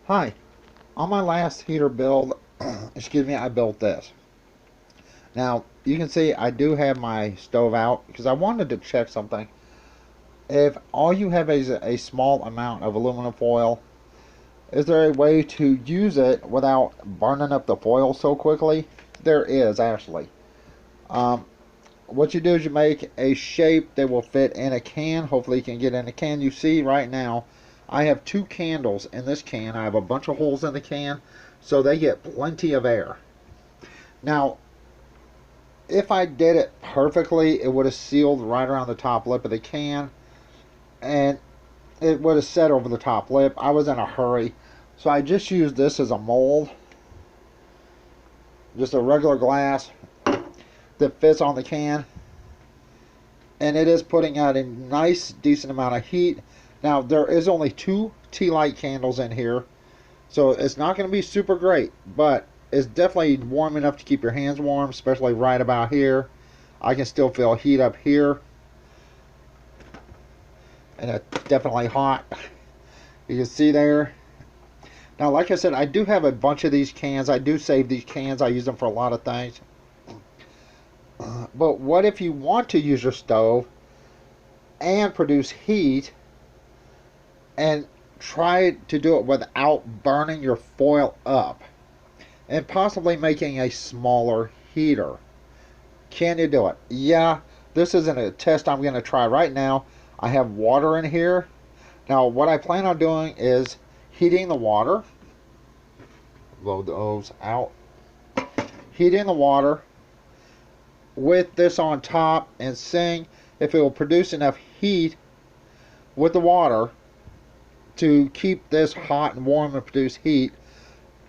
Hi, on my last heater build, excuse me, I built this. Now, you can see I do have my stove out because I wanted to check something. If all you have is a small amount of aluminum foil, is there a way to use it without burning up the foil so quickly? There is, actually. Um, what you do is you make a shape that will fit in a can. Hopefully you can get in a can. You see right now, I have two candles in this can. I have a bunch of holes in the can, so they get plenty of air. Now, if I did it perfectly, it would have sealed right around the top lip of the can, and it would have set over the top lip. I was in a hurry, so I just used this as a mold, just a regular glass that fits on the can, and it is putting out a nice, decent amount of heat. Now, there is only two tea light candles in here, so it's not going to be super great, but it's definitely warm enough to keep your hands warm, especially right about here. I can still feel heat up here, and it's definitely hot. You can see there. Now, like I said, I do have a bunch of these cans. I do save these cans. I use them for a lot of things. But what if you want to use your stove and produce heat and try to do it without burning your foil up and possibly making a smaller heater? Can you do it? Yeah, this isn't a test I'm going to try right now. I have water in here. Now, what I plan on doing is heating the water. Blow those out. Heating the water with this on top and seeing if it will produce enough heat with the water to keep this hot and warm and produce heat.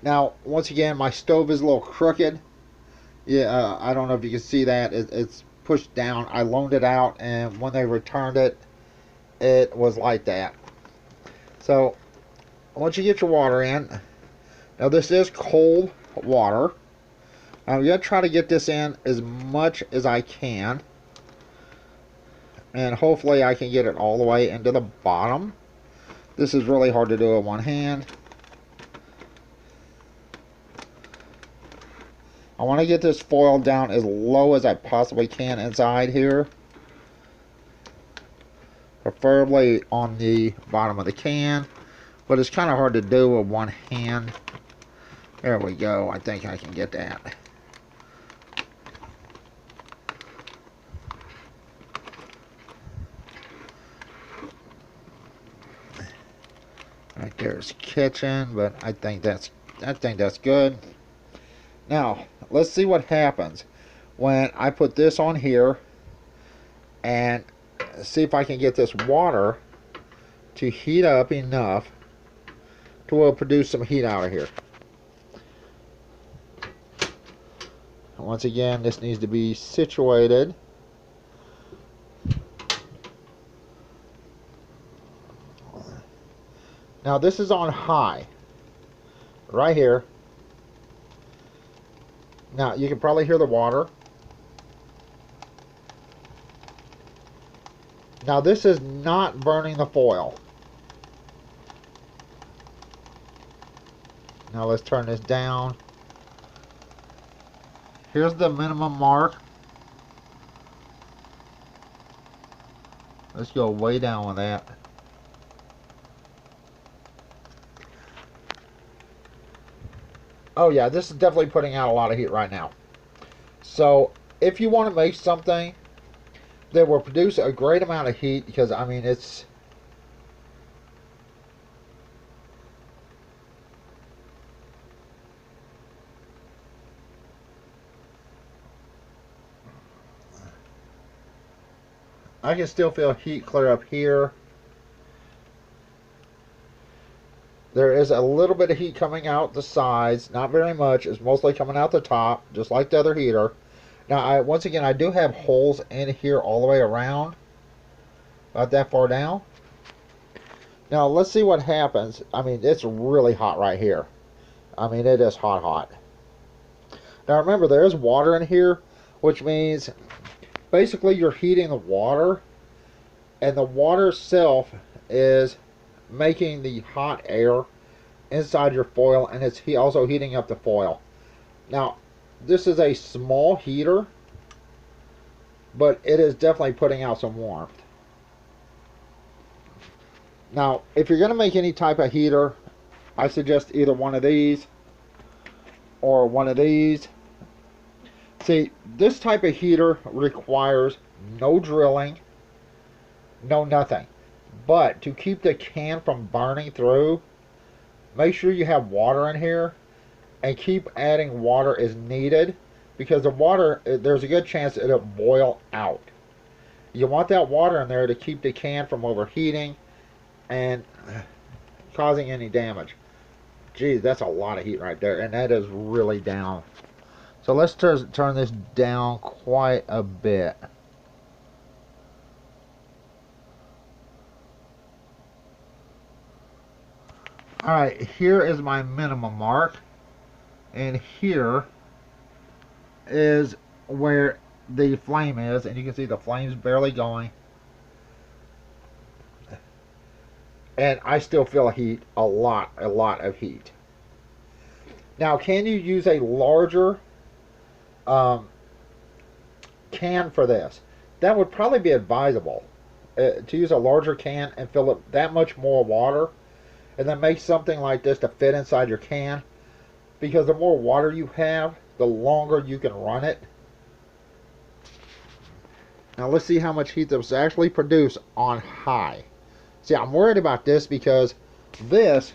Now, once again, my stove is a little crooked. Yeah, I don't know if you can see that. It's pushed down. I loaned it out, and when they returned it, it was like that. So, once you get your water in, now this is cold water. I'm going to try to get this in as much as I can. And hopefully I can get it all the way into the bottom. This is really hard to do with one hand. I want to get this foil down as low as I possibly can inside here. Preferably on the bottom of the can. But it's kind of hard to do with one hand. There we go. I think I can get that. Right there's kitchen, but I think that's good. Now, let's see what happens when I put this on here and see if I can get this water to heat up enough to produce some heat out of here. Once again, this needs to be situated. Now this is on high, right here. Now you can probably hear the water. Now this is not burning the foil. Now let's turn this down. Here's the minimum mark. Let's go way down with that. Oh yeah, this is definitely putting out a lot of heat right now. So if you want to make something that will produce a great amount of heat, because I mean it's I can still feel heat clear up here. There is a little bit of heat coming out the sides, not very much. It's mostly coming out the top, just like the other heater. Now, once again, I do have holes in here all the way around, about that far down. Now, let's see what happens. I mean, it's really hot right here. I mean, it is hot, hot. Now, remember, there is water in here, which means basically you're heating the water, and the water itself is making the hot air inside your foil, and it's also heating up the foil. Now, this is a small heater, but it is definitely putting out some warmth. Now, if you're going to make any type of heater, I suggest either one of these or one of these. See, this type of heater requires no drilling, no nothing. But to keep the can from burning through, make sure you have water in here and keep adding water as needed, because the water, there's a good chance it'll boil out. You want that water in there to keep the can from overheating and causing any damage. Geez, that's a lot of heat right there, and that is really down. So let's turn this down quite a bit. Alright, here is my minimum mark, and here is where the flame is, and you can see the flame's barely going. And I still feel heat, a lot of heat. Now, can you use a larger can for this? That would probably be advisable, to use a larger can and fill up that much more water, and then make something like this to fit inside your can, because the more water you have, the longer you can run it. Now let's see how much heat that was actually produced on high. See, I'm worried about this because this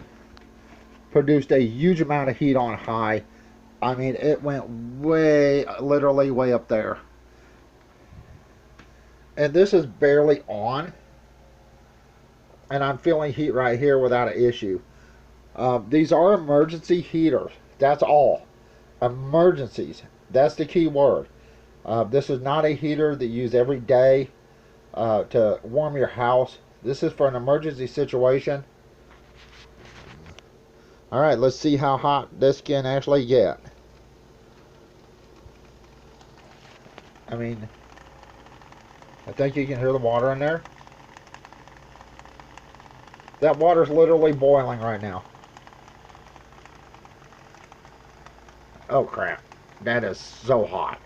produced a huge amount of heat on high. I mean, it went way, literally way up there. And this is barely on. And I'm feeling heat right here without an issue. These are emergency heaters. That's all. Emergencies. That's the key word. This is not a heater that you use every day to warm your house. This is for an emergency situation. Alright, let's see how hot this can actually get. I mean, I think you can hear the water in there. That water's literally boiling right now. Oh crap, that is so hot.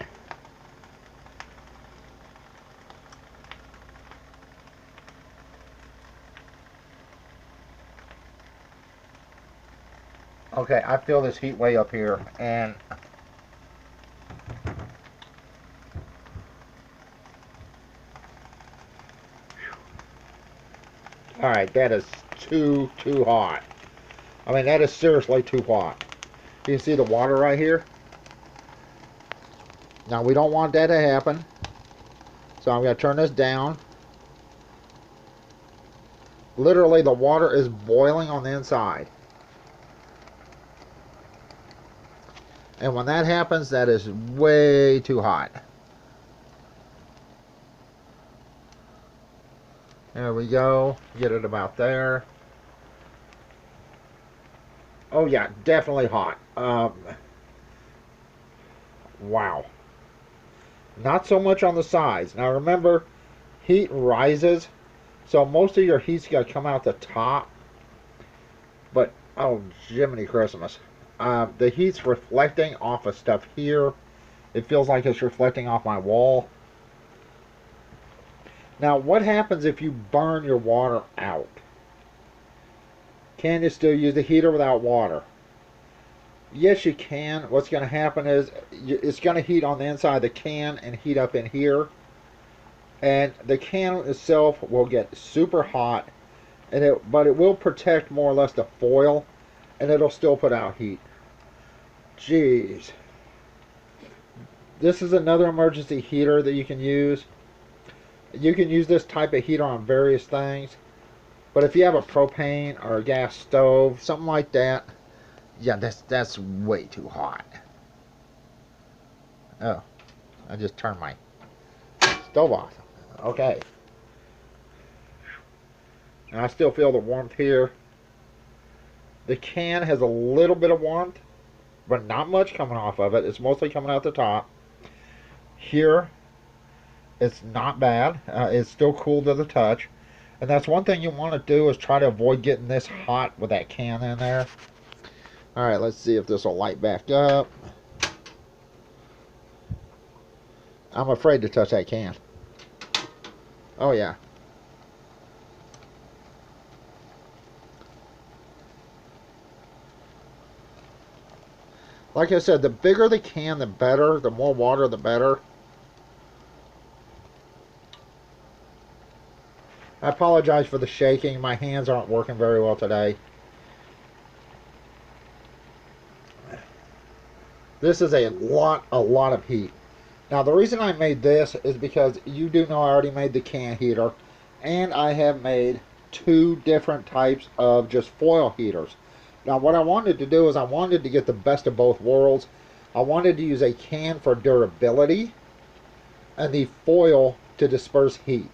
Okay, I feel this heat way up here, and alright, that is too hot. I mean, that is seriously too hot. You can see the water right here. Now, we don't want that to happen, so I'm going to turn this down. Literally, the water is boiling on the inside. And when that happens, that is way too hot. There we go. Get it about there. Oh yeah, definitely hot. Wow. Not so much on the sides. Now remember, heat rises, so most of your heat's got to come out the top. But, oh, Jiminy Christmas. The heat's reflecting off of stuff here. It feels like it's reflecting off my wall. Now, what happens if you burn your water out? Can you still use the heater without water? Yes, you can. What's going to happen is it's going to heat on the inside of the can and heat up in here. And the can itself will get super hot, but it will protect more or less the foil, and it'll still put out heat. Jeez. This is another emergency heater that you can use. You can use this type of heater on various things. But if you have a propane or a gas stove, something like that, yeah, that's way too hot. Oh, I just turned my stove off. Okay. And I still feel the warmth here. The can has a little bit of warmth, but not much coming off of it. It's mostly coming out the top. Here, it's not bad. It's still cool to the touch. And that's one thing you want to do, is try to avoid getting this hot with that can in there. Alright, let's see if this will light back up. I'm afraid to touch that can. Oh yeah. Like I said, the bigger the can, the better. The more water, the better. I apologize for the shaking. My hands aren't working very well today. This is a lot of heat. Now, the reason I made this is because you do know I already made the can heater. And I have made 2 different types of just foil heaters. Now, what I wanted to do is I wanted to get the best of both worlds. I wanted to use a can for durability and the foil to disperse heat.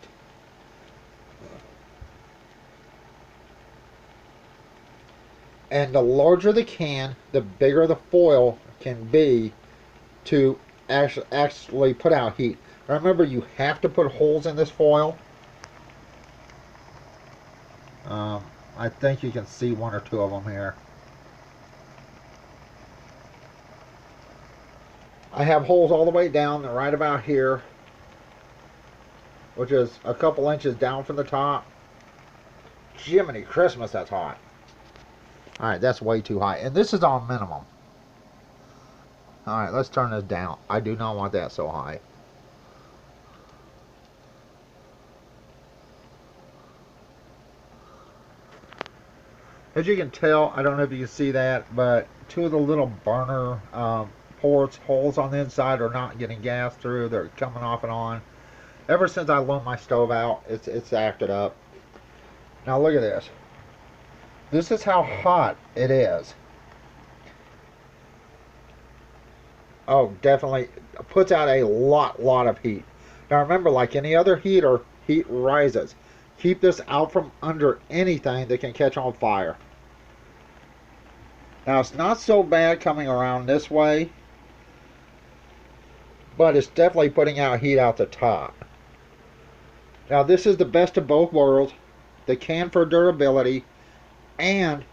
And the larger the can, the bigger the foil can be to actually put out heat. Remember, you have to put holes in this foil. I think you can see 1 or 2 of them here. I have holes all the way down, right about here, which is a couple inches down from the top. Jiminy Christmas, that's hot. Alright, that's way too high. And this is on minimum. Alright, let's turn this down. I do not want that so high. As you can tell, I don't know if you can see that, but 2 of the little burner ports, holes on the inside are not getting gas through. They're coming off and on. Ever since I loaned my stove out, it's acted up. Now look at this. This is how hot it is. Oh, definitely puts out a lot of heat. Now remember, like any other heater, heat rises. Keep this out from under anything that can catch on fire. Now it's not so bad coming around this way, but it's definitely putting out heat out the top. Now this is the best of both worlds. The can for durability and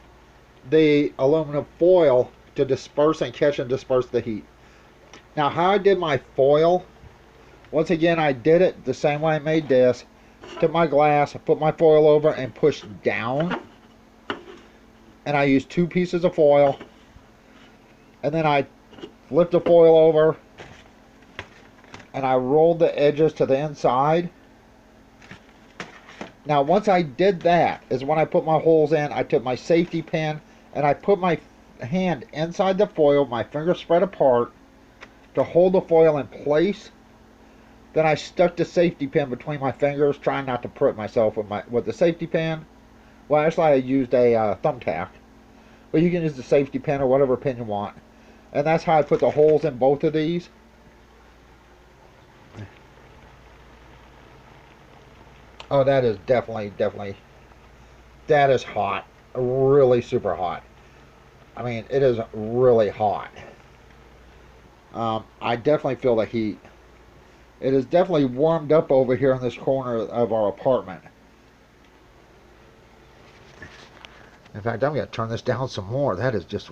the aluminum foil to disperse and catch and disperse the heat. Now how I did my foil, once again I did it the same way I made this. Took my glass, put my foil over and pushed down. And I used 2 pieces of foil. And then I flipped the foil over. And I rolled the edges to the inside. Now once I did that is when I put my holes in. I took my safety pin and I put my hand inside the foil, my fingers spread apart to hold the foil in place. Then I stuck the safety pin between my fingers, trying not to prick myself with the safety pin. Well, actually I used a thumbtack. But you can use the safety pin or whatever pin you want. And that's how I put the holes in both of these. Oh, that is definitely, that is hot. Really super hot. I mean, it is really hot. I definitely feel the heat. It is definitely warmed up over here in this corner of our apartment. In fact, I'm going to turn this down some more. That is just...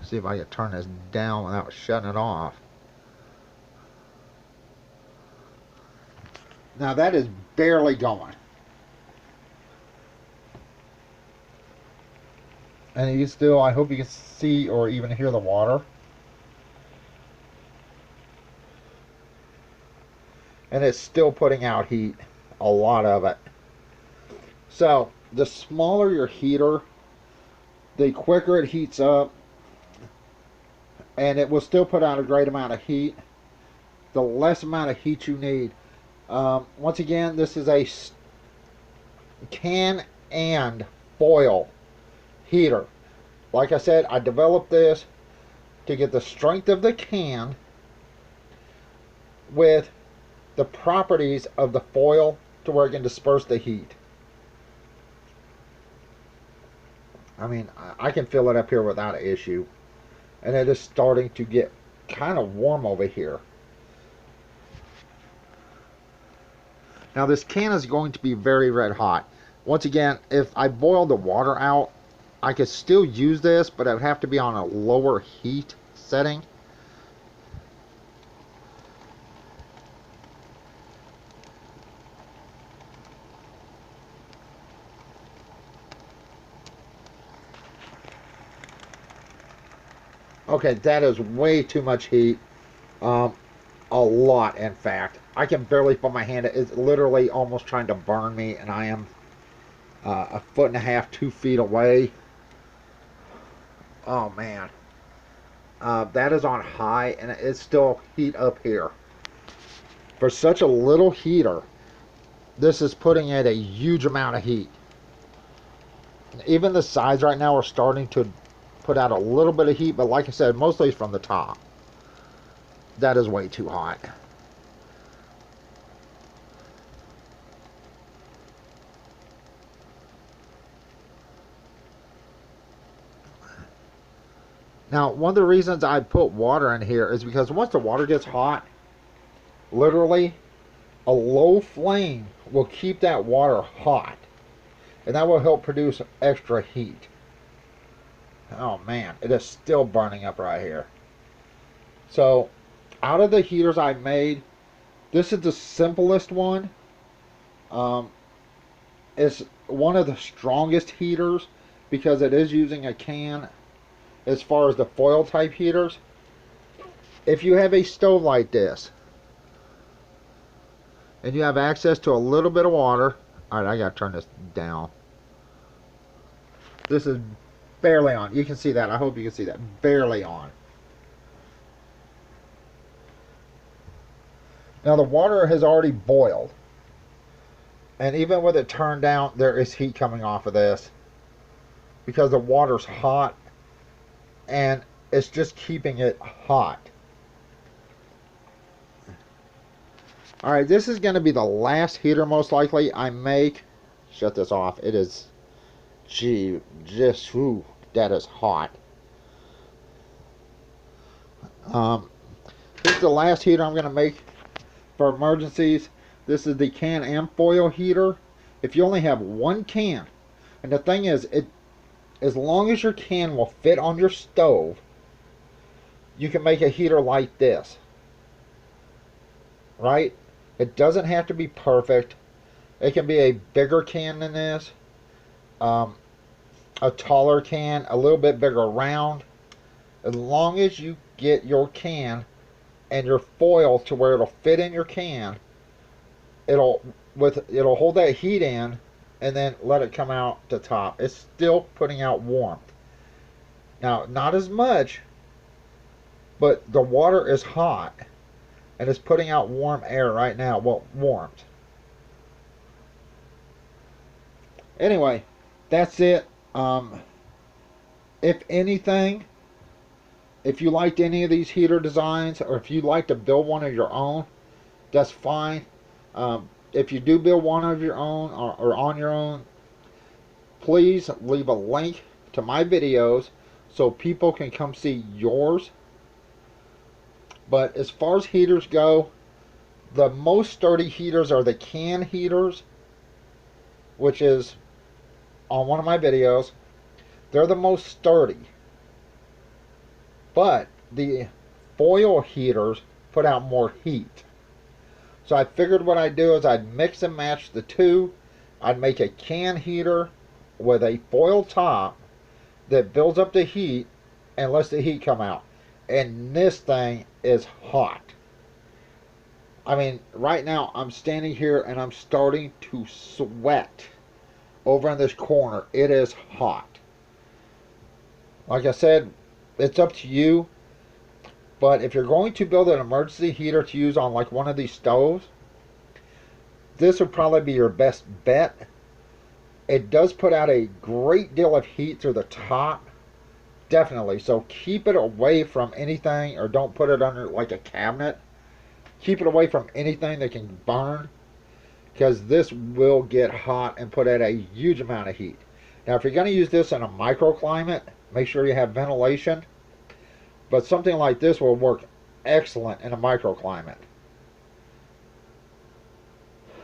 See if I can turn this down without shutting it off. Now that is barely going. And you still, I hope you can see or even hear the water. And it's still putting out heat. A lot of it. So, the smaller your heater, the quicker it heats up. And it will still put out a great amount of heat. The less amount of heat you need. Once again, this is a can and foil heater. Like I said, I developed this to get the strength of the can with the properties of the foil to where it can disperse the heat. I mean, I can feel it up here without an issue. And it is starting to get kind of warm over here. Now this can is going to be very red hot. Once again, if I boil the water out, I could still use this, but it would have to be on a lower heat setting. Okay, that is way too much heat. A lot, in fact. I can barely put my hand. It's literally almost trying to burn me, and I am a foot and a half, 2 feet away. Oh man, that is on high, and it's still heat up here. For such a little heater, this is putting in a huge amount of heat. Even the sides right now are starting to put out a little bit of heat, but like I said, mostly from the top. That is way too hot. Now, one of the reasons I put water in here is because once the water gets hot, literally, a low flame will keep that water hot. And that will help produce extra heat. Oh man, it is still burning up right here. So, out of the heaters I made, this is the simplest one. It's one of the strongest heaters because it is using a can as far as the foil type heaters. If you have a stove like this and you have access to a little bit of water, alright, I gotta turn this down. This is barely on. You can see that. I hope you can see that. Barely on. Now the water has already boiled. And even with it turned down, there is heat coming off of this. Because the water's hot. And it's just keeping it hot. Alright, this is going to be the last heater most likely I make. Shut this off. It is... Gee, just, ooh, that is hot. This is the last heater I'm going to make for emergencies. This is the can and foil heater. If you only have one can, and the thing is, as long as your can will fit on your stove, you can make a heater like this. Right? It doesn't have to be perfect. It can be a bigger can than this. A taller can, a little bit bigger round. As long as you get your can and your foil to where it'll fit in your can, it'll hold that heat in and then let it come out the top. It's still putting out warmth. Now, not as much, but the water is hot and it's putting out warm air right now. Well, warmth. Anyway, that's it. If anything, if you liked any of these heater designs, or if you'd like to build one of your own, that's fine. If you do build one of your own, or on your own, please leave a link to my videos so people can come see yours. But as far as heaters go, the most sturdy heaters are the can heaters, which is on one of my videos. They're the most sturdy. But the foil heaters put out more heat. So I figured what I'd do is I'd mix and match the two. I'd make a can heater with a foil top that builds up the heat and lets the heat come out. And this thing is hot. I mean, right now I'm standing here and I'm starting to sweat over in this corner. It is hot. Like I said, it's up to you. But if you're going to build an emergency heater to use on like one of these stoves, this would probably be your best bet. It does put out a great deal of heat through the top. Definitely. So keep it away from anything, or don't put it under like a cabinet. Keep it away from anything that can burn, because this will get hot and put out a huge amount of heat. Now if you're going to use this in a microclimate, make sure you have ventilation. But something like this will work excellent in a microclimate.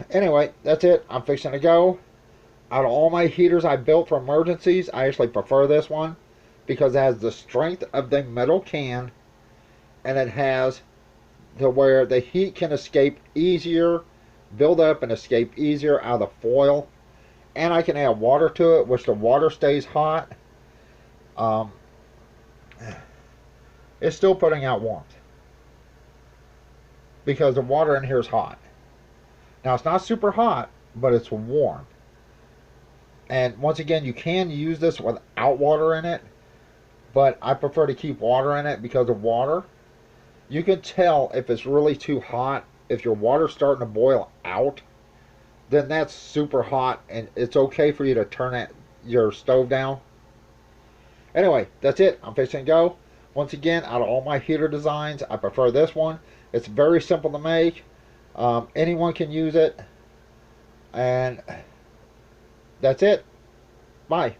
Anyway, that's it. I'm fixing to go. Out of all my heaters I built for emergencies, I actually prefer this one because it has the strength of the metal can, and it has to where the heat can escape easier, build up and escape easier out of the foil. And I can add water to it, which the water stays hot. Um, it's still putting out warmth because the water in here is hot. Now it's not super hot, but it's warm. And once again, you can use this without water in it, but I prefer to keep water in it because of water. You can tell if it's really too hot. If your water's starting to boil out, then that's super hot, and it's okay for you to turn your stove down. Anyway, that's it. I'm fixing to go. Once again, out of all my heater designs, I prefer this one. It's very simple to make. Anyone can use it. And that's it. Bye.